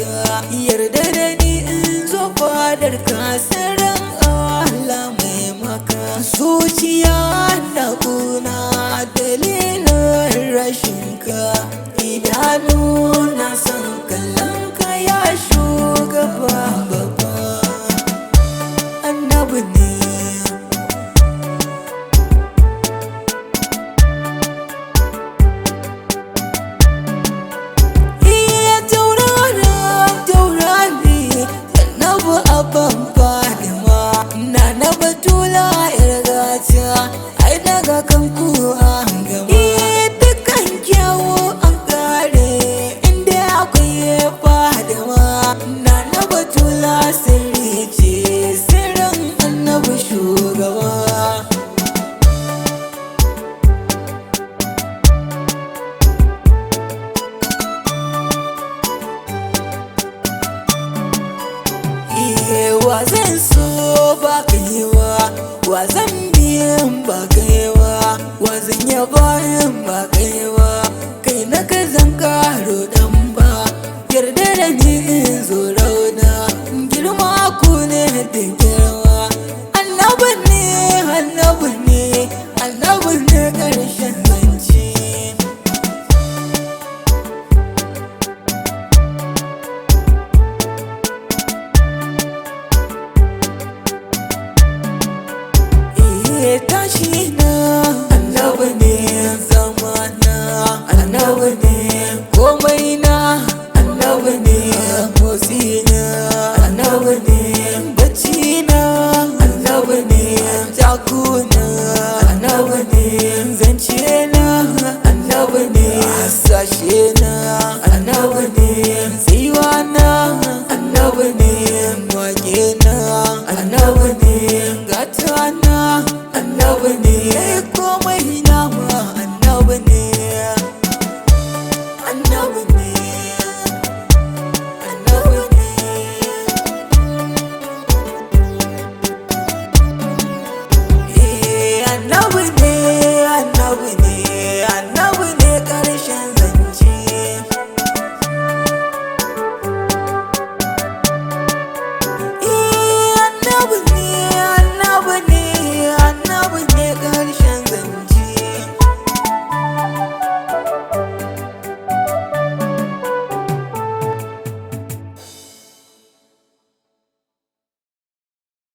ka yarda da ni in zo fadar ka sirrin Allah mai maka zuciya na kuna dalilin rashin ka idanu na san kallon ka ya shugaba babba annabi ne ai daga kan ku an gama dukkan kyawu an kare inda akwai fadama na batula sirri ce sirrin annabi shugaba wa zan so ba kai wa zan biyan ba kaiwa wa zan yaba yin ba kaiwa kai na ka zan karo dan ba yarda da ni in zo rauna girma ku ne da girma annabi ne annabi ne annabi ne karshen zance tashi na annabi ne zamana annabi ne komai na annabi ne motsi na annabi ne bacci na annabi ne jakuna annabi ne zance na annabi ne hasashe na annabi ne tsiwa na annabi ne wage na annabi ne gata na annabi ne